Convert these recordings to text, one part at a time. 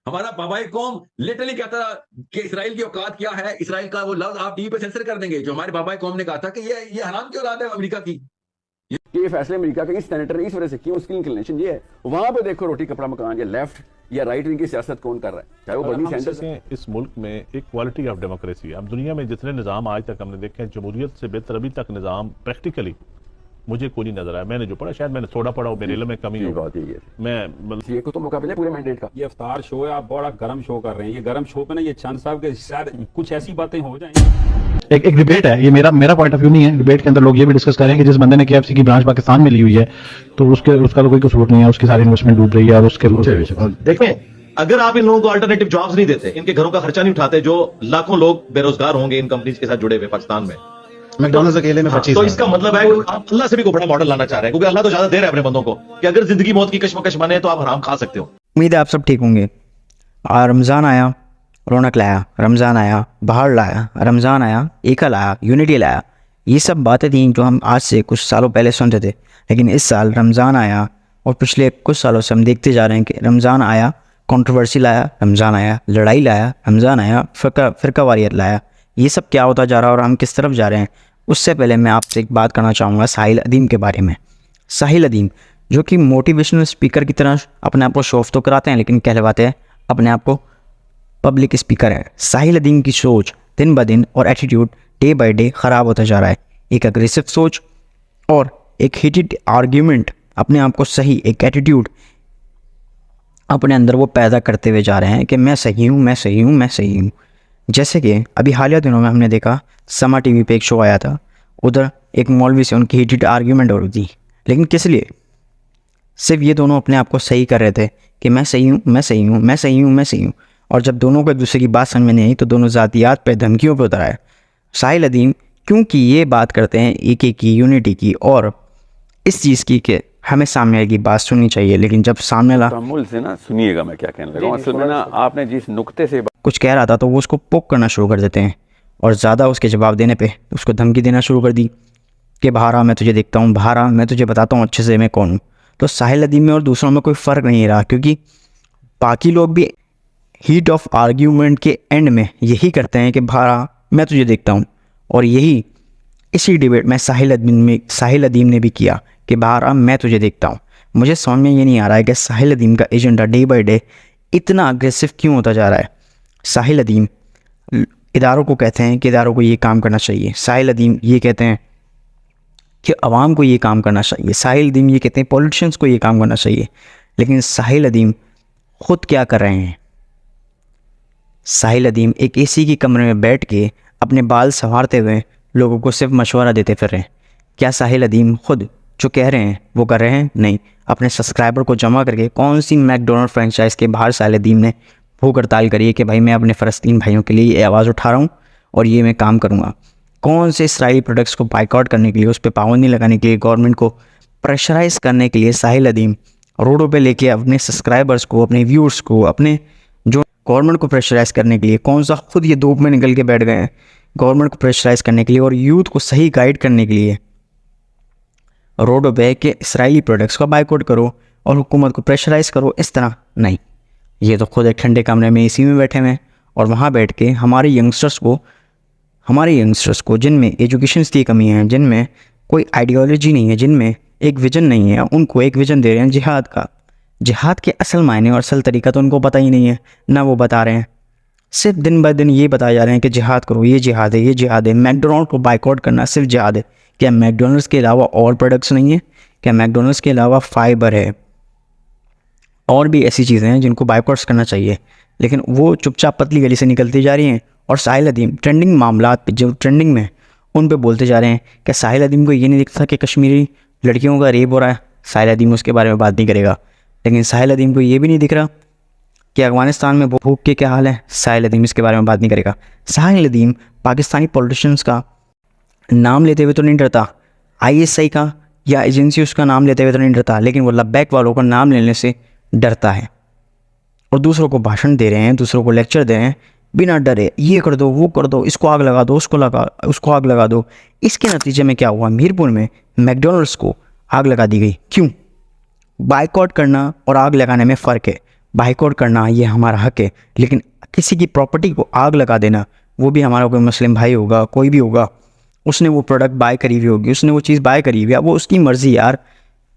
हमारा बाबाई कौम लिटरली कहता था कि इसराइल की औकात क्या है, इसराइल का वो लफ्ज आप टीवी पे सेंसर कर देंगे। जो हमारे बाबाई कौम ने कहा था कि ये हराम की औलाद है अमेरिका की। ये फैसले अमेरिका के इस सेनेटर ने इस वजह से क्यों, उसकी इंक्लिनेशन ये है। वहां पे देखो रोटी कपड़ा मकान, या लेफ्ट या राइट विंग की सियासत कौन कर रहा है, चाहे वो बर्नी सैंडर्स है। इस मुल्क में एक क्वालिटी ऑफ डेमोक्रेसी। अब दुनिया में जितने निज़ाम आज तक हमने देखे हैं, जमहूरियत से बेहतर अभी तक निज़ाम प्रैक्टिकली मुझे कोई नहीं नजर आया। मैंने जो पढ़ा, शायद मैंने थोड़ा पढ़ा हो, मेरे इल्म में कमी हो। बात यही है, मैं ये को तो मुकाबले पूरे मैंडेट का। ये अफ्तार शो है, आप बड़ा गर्म शो कर रहे हैं। ये गर्म शो पे ना ये चंद साहब के शायद कुछ ऐसी बातें हो जाएं। एक डिबेट है, ये मेरा पॉइंट ऑफ व्यू नहीं है। डिबेट के अंदर लोग ये भी डिस्कस करें कि जिस बंदे ने केएफसी की ब्रांच पाकिस्तान में ली हुई है तो उसका तो कोई कसूर नहीं है, उसकी सारी इन्वेस्टमेंट डूब रही है। और उसके देखें, अगर आप इन लोगों को अल्टरनेटिव जॉब्स नहीं देते, इनके घरों का खर्चा नहीं उठाते, जो लाखों लोग बेरोजगार होंगे इन कंपनीज के साथ जुड़े हुए पाकिस्तान में, मैकडॉनल्ड्स अकेले में 25 तो इसका मतलब है कि आप अल्लाह से भी को बड़ा मॉडल लाना चाह रहे हैं, क्योंकि अल्लाह तो ज्यादा दे रहा है अपने बंदों को कि अगर जिंदगी मौत की कश्मकश माने तो आप हराम खा सकते हो। उम्मीद है आप सब ठीक होंगे। रमज़ान आया, रौनक लाया, रमज़ान आया, बाहर लाया, रमज़ान आया, एकता लाया, यूनिटी लाया। ये सब बातें थी जो हम आज से कुछ सालों पहले सुनते थे, लेकिन इस साल रमज़ान आया और पिछले कुछ सालों से हम देखते जा रहे हैं कि रमज़ान आया, कंट्रोवर्सी लाया, रमज़ान आया, लड़ाई लाया, रमज़ान आया, फ़िरका वारियत लाया। ये सब क्या होता जा रहा है और हम किस तरफ जा रहे हैं। उससे पहले मैं आपसे एक बात करना चाहूँगा साहिल अदीम के बारे में। साहिल अदीम जो कि मोटिवेशनल स्पीकर की तरह अपने आप को शो ऑफ तो कराते हैं, लेकिन कहलवाते हैं अपने आप को पब्लिक स्पीकर है। साहिल अदीम की सोच दिन ब दिन और एटीट्यूड डे बाय डे ख़राब होता जा रहा है। एक अग्रेसिव सोच और एक हीटेड आर्ग्यूमेंट, अपने आप को सही एक एटीट्यूड अपने अंदर वो पैदा करते हुए जा रहे हैं कि मैं सही हूँ, मैं सही हूँ, मैं सही हूँ। जैसे कि अभी हालिया दिनों में हमने देखा, समा टीवी पे एक शो आया था, उधर एक मौलवी से उनकी हीटेड आर्ग्यूमेंट हो रही थी, लेकिन किस लिए? सिर्फ ये दोनों अपने आप को सही कर रहे थे कि मैं सही हूँ, मैं सही हूँ, मैं सही हूँ, मैं सही हूँ। और जब दोनों को एक दूसरे की बात समझ में नहीं आई तो दोनों ज़ातियात पे, धमकियों पे उतर आए। साहिल अदीम क्योंकि ये बात करते हैं एक की, यूनिटी की और इस चीज़ की कि हमें सामने वाले की बात सुननी चाहिए, लेकिन जब सामने वाला तमुल से ना सुनिएगा मैं क्या कहने लगा हूं। असल में ना आपने जिस नुक्ते से कुछ कह रहा था तो वो उसको पोक करना शुरू कर देते हैं और ज़्यादा उसके जवाब देने पे उसको धमकी देना शुरू कर दी कि बाहर आ, मैं तुझे देखता हूँ, बाहर आ, मैं तुझे बताता हूँ अच्छे से मैं कौन हूँ। तो साहिल अदीम में और दूसरों में कोई फ़र्क नहीं रहा, क्योंकि बाकी लोग भी हीट ऑफ आर्ग्यूमेंट के एंड में यही करते हैं कि बाहर आ, मैं तुझे देखता हूँ। और यही इसी डिबेट में साहिल अदीम ने भी किया कि बाहर आ, मैं तुझे देखता हूँ। मुझे समझ में ये नहीं आ रहा है कि साहिल अदीम का एजेंडा डे बाय डे इतना अग्रेसिव क्यों होता जा रहा है। साहिल अदीम इदारों को कहते हैं कि इदारों को ये काम करना चाहिए, साहिल अदीम ये कहते हैं कि अवाम को ये काम करना चाहिए, साहिल अदीम ये कहते हैं पॉलिटिशियंस को ये काम करना चाहिए, लेकिन साहिल अदीम खुद क्या कर रहे हैं? साहिल अदीम एक एसी की कमरे में बैठ के अपने बाल संवारते हुए लोगों को सिर्फ मशवरा देते फिर रहे हैं। क्या साहिल अदीम खुद जो कह रहे हैं वो कर रहे हैं? नहीं। अपने सब्सक्राइबर को जमा करके कौन सी मैकडोनल्ड फ्रेंचाइज के बाहर साहिल अदीम ने भूख हड़ताल करी है कि भाई मैं अपने फ़लस्तीन भाइयों के लिए ये आवाज़ उठा रहा हूँ और ये मैं काम करूँगा। कौन से इसराइली प्रोडक्ट्स को बाइकआउट करने के लिए, उस पर पाबंदी लगाने के लिए, गवर्नमेंट को प्रेशराइज़ करने के लिए साहिल अदीम रोडों पे लेके अपने सब्सक्राइबर्स को, अपने व्यूअर्स को, अपने जो गवर्नमेंट को प्रेशराइज़ करने के लिए, कौन सा खुद ये धूप में निकल के बैठ गए हैं गवर्नमेंट को प्रेशराइज़ करने के लिए और यूथ को सही गाइड करने के लिए रोडों पे कि इसराइली प्रोडक्ट्स का बाइकआउट करो और हुकूमत को प्रेशराइज़ करो। इस तरह नहीं, ये तो खुद एक ठंडे कमरे में एसी में बैठे हुए हैं और वहाँ बैठ के हमारे यंगस्टर्स को जिनमें एजुकेशन की कमी है, जिनमें कोई आइडियोलॉजी नहीं है, जिनमें एक विज़न नहीं है, उनको एक विज़न दे रहे हैं जिहाद का। जिहाद के असल मायने और असल तरीका तो उनको पता ही नहीं है, ना वो बता रहे हैं। सिर्फ दिन ब दिन ये बताया जा रहे हैं कि जिहाद करो, ये जिहाद है, ये जिहाद है। मैकडोनल्ड को बाइकआउट करना सिर्फ जिहाद है। क्या मैकडोनल्ड्स के अलावा और प्रोडक्ट्स नहीं है? क्या मैकडोनल्ड्स के अलावा फाइबर है, और भी ऐसी चीज़ें हैं जिनको बाइकआउट्स करना चाहिए, लेकिन वो चुपचाप पतली गली से निकलती जा रही हैं। और साहिल अदीम ट्रेंडिंग मामलात पे, जो ट्रेंडिंग में, उन पे बोलते जा रहे हैं कि साहिल अदीम को ये नहीं दिखता कि कश्मीरी लड़कियों का रेप हो रहा है, साहिल अदीम उसके बारे में बात नहीं करेगा। लेकिन साहिल अदीम को ये भी नहीं दिख रहा कि अफ़गानिस्तान में भूख के क्या हाल है, साहिल अदीम इसके बारे में बात नहीं करेगा। साहिल अदीम पाकिस्तानी पॉलिटिशियंस का नाम लेते हुए तो नहीं डरता, ISI का या एजेंसी उसका नाम लेते हुए तो नहीं डरता, लेकिन वो लब्बैक वालों का नाम लेने से डरता है और दूसरों को भाषण दे रहे हैं, दूसरों को लेक्चर दे रहे हैं बिना डरे, ये कर दो, वो कर दो, इसको आग लगा दो, उसको आग लगा दो। इसके नतीजे में क्या हुआ? मीरपुर में मैकडोनल्ड्स को आग लगा दी गई। क्यों? बाइकआउट करना और आग लगाने में फ़र्क है। बाइकआउट करना ये हमारा हक है, लेकिन किसी की प्रॉपर्टी को आग लगा देना, वो भी हमारा कोई मुस्लिम भाई होगा, कोई भी होगा, उसने वो प्रोडक्ट बाय करी हुई होगी, उसने वो चीज़ बाय करी हुई है, वो उसकी मर्ज़ी यार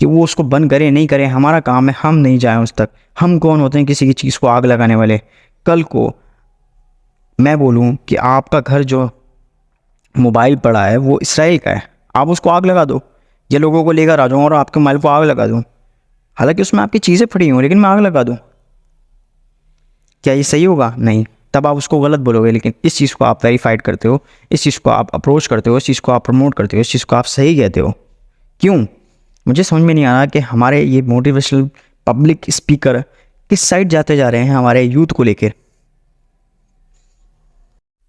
कि वो उसको बंद करे नहीं करे, हमारा काम है, हम नहीं जाएं उस तक। हम कौन होते हैं किसी की चीज़ को आग लगाने वाले? कल को मैं बोलूं कि आपका घर जो मोबाइल पड़ा है वो इसराइल का है, आप उसको आग लगा दो, ये लोगों को लेकर आ जाऊँ और आपके मोबाइल को आग लगा दूँ, हालांकि उसमें आपकी चीज़ें पड़ी हों, लेकिन मैं आग लगा दूँ, क्या ये सही होगा? नहीं। तब आप उसको गलत बोलोगे, लेकिन इस चीज़ को आप वेरीफाइड करते हो, इस चीज़ को आप अप्रोच करते हो, इस चीज़ को आप प्रमोट करते हो, इस चीज़ को आप सही कहते हो। क्यों? मुझे समझ में नहीं आ रहा कि हमारे ये मोटिवेशनल पब्लिक स्पीकर किस साइड जाते जा रहे हैं हमारे यूथ को लेकर।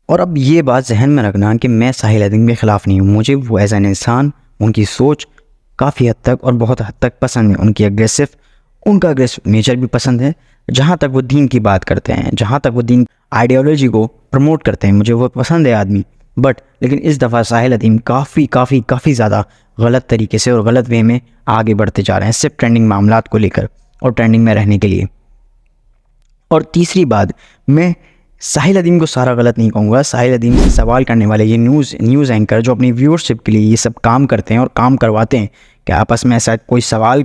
और अब ये बात जहन में रखना कि मैं साहिल अदीम के ख़िलाफ़ नहीं हूँ, मुझे वो एज एन इंसान उनकी सोच काफ़ी हद तक और बहुत हद तक पसंद है, उनका अग्रेसिव नेचर भी पसंद है, जहाँ तक वो दीन की बात करते हैं, जहाँ तक वो दीन आइडियोलॉजी को प्रमोट करते हैं, मुझे वो पसंद है आदमी। बट लेकिन इस दफ़ा साहिल अदीम काफ़ी ज़्यादा गलत तरीके से और गलत वे में आगे बढ़ते जा रहे हैं, सिर्फ ट्रेंडिंग मामलात को लेकर और ट्रेंडिंग में रहने के लिए। और तीसरी बात, मैं साहिल अदीम को सारा गलत नहीं कहूँगा। साहिल अदीम से सवाल करने वाले ये न्यूज़ एंकर जो अपनी व्यूअरशिप के लिए ये सब काम करते हैं और काम करवाते हैं कि आपस में ऐसा कोई सवाल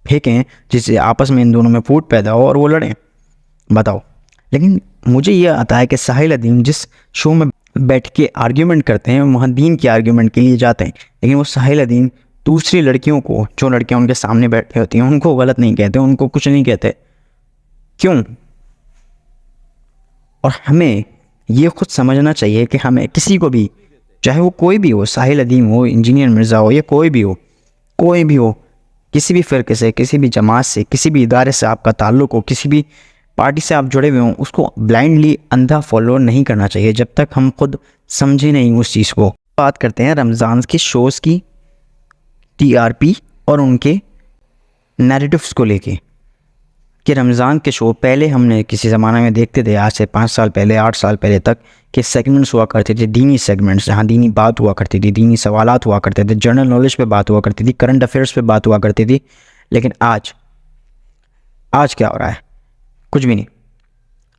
फेंकें जिससे आपस में इन दोनों में फूट पैदा हो और वो लड़ें, बताओ। लेकिन मुझे ये आता है कि साहिल अदीम जिस शो में बैठ के आर्ग्यूमेंट करते हैं वहाँ दीन की आर्ग्यूमेंट के लिए जाते हैं, लेकिन वो साहिल अदीम दूसरी लड़कियों को, जो लड़कियाँ उनके सामने बैठी होती हैं, उनको गलत नहीं कहते, उनको कुछ नहीं कहते। क्यों? और हमें ये खुद समझना चाहिए कि हमें किसी को भी, चाहे वो कोई भी हो, साहिल अदीम हो, इंजीनियर मिर्ज़ा हो, या कोई भी हो, किसी भी फ़िरके से, किसी भी जमात से, किसी भी इदारे से आपका ताल्लुक़ हो, किसी भी पार्टी से आप जुड़े हुए हों, उसको ब्लाइंडली अंधा फॉलो नहीं करना चाहिए जब तक हम खुद समझे नहीं उस चीज़ को। बात करते हैं रमज़ान के शोज़ की टीआरपी और उनके नैरेटिव्स को लेके कि रमज़ान के शो पहले हमने किसी ज़माने में देखते थे, आज से 5 साल पहले, 8 साल पहले तक, कि सेगमेंट्स हुआ करते थे, दीनी सेगमेंट्स, जहाँ दीनी बात हुआ करती थी, दीनी सवालात हुआ करते थे, जनरल नॉलेज पे बात हुआ करती थी, करंट अफेयर्स पे बात हुआ करती थी। लेकिन आज क्या हो रहा है? कुछ भी नहीं।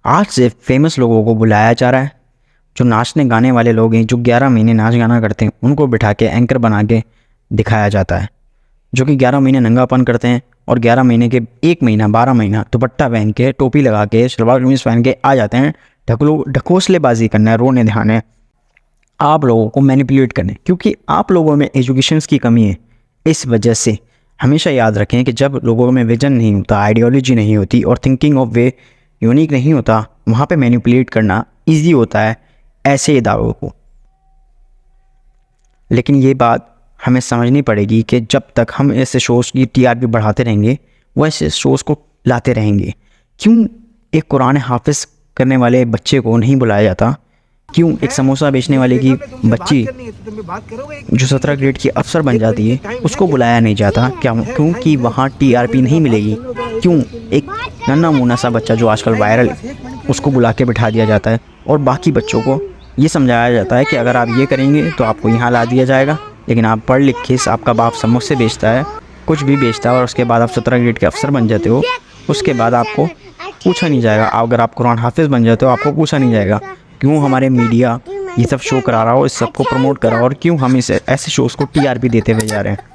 आज से फेमस लोगों को बुलाया जा रहा है, जो नाचने गाने वाले लोग हैं, जो 11 महीने नाच गाना करते हैं, उनको बिठा के एंकर बना के दिखाया जाता है, जो कि 11 महीने नंगापन करते हैं और 11 महीने के 1 महीना 12 महीना दुपट्टा पहन के, टोपी लगा के, सलवार कमीज पहन के आ जाते हैं, ढकोसलेबाजी करना है, रोने ध्यान है, आप लोगों को मैनिपुलेट करने, क्योंकि आप लोगों में एजुकेशन की कमी है। इस वजह से हमेशा याद रखें कि जब लोगों में विजन नहीं होता, आइडियोलॉजी नहीं होती और थिंकिंग ऑफ वे यूनिक नहीं होता, वहाँ पे मैनिपुलेट करना ईजी होता है ऐसे इदारों को। लेकिन ये बात हमें समझनी पड़ेगी कि जब तक हम ऐसे शोज़ की टीआरपी बढ़ाते रहेंगे, वो ऐसे शोज़ को लाते रहेंगे। क्यों एक कुरान हाफिज़ करने वाले बच्चे को नहीं बुलाया जाता? क्यों एक समोसा बेचने वाले की बच्ची जो 17 ग्रेड की अफसर बन जाती है उसको बुलाया नहीं जाता? क्या? क्योंकि वहाँ टीआरपी नहीं मिलेगी। क्यों एक नन्हा मुन्ना सा बच्चा जो आजकल वायरल है उसको बुला के बिठा दिया जाता है और बाकी बच्चों को ये समझाया जाता है कि अगर आप ये करेंगे तो आपको यहाँ ला दिया जाएगा, लेकिन आप पढ़ लिख के, आपका बाप समोसे बेचता है, कुछ भी बेचता है, और उसके बाद आप 17 ग्रेड के अफसर बन जाते हो, उसके बाद आपको पूछा नहीं जाएगा। अगर आप कुरान हाफिज़ बन जाते हो आपको पूछा नहीं जाएगा। क्यों हमारे मीडिया ये सब शो करा रहा हो, इस सब को प्रमोट करा, और क्यों हम इसे ऐसे शोज़ को टीआरपी देते हुए जा रहे हैं?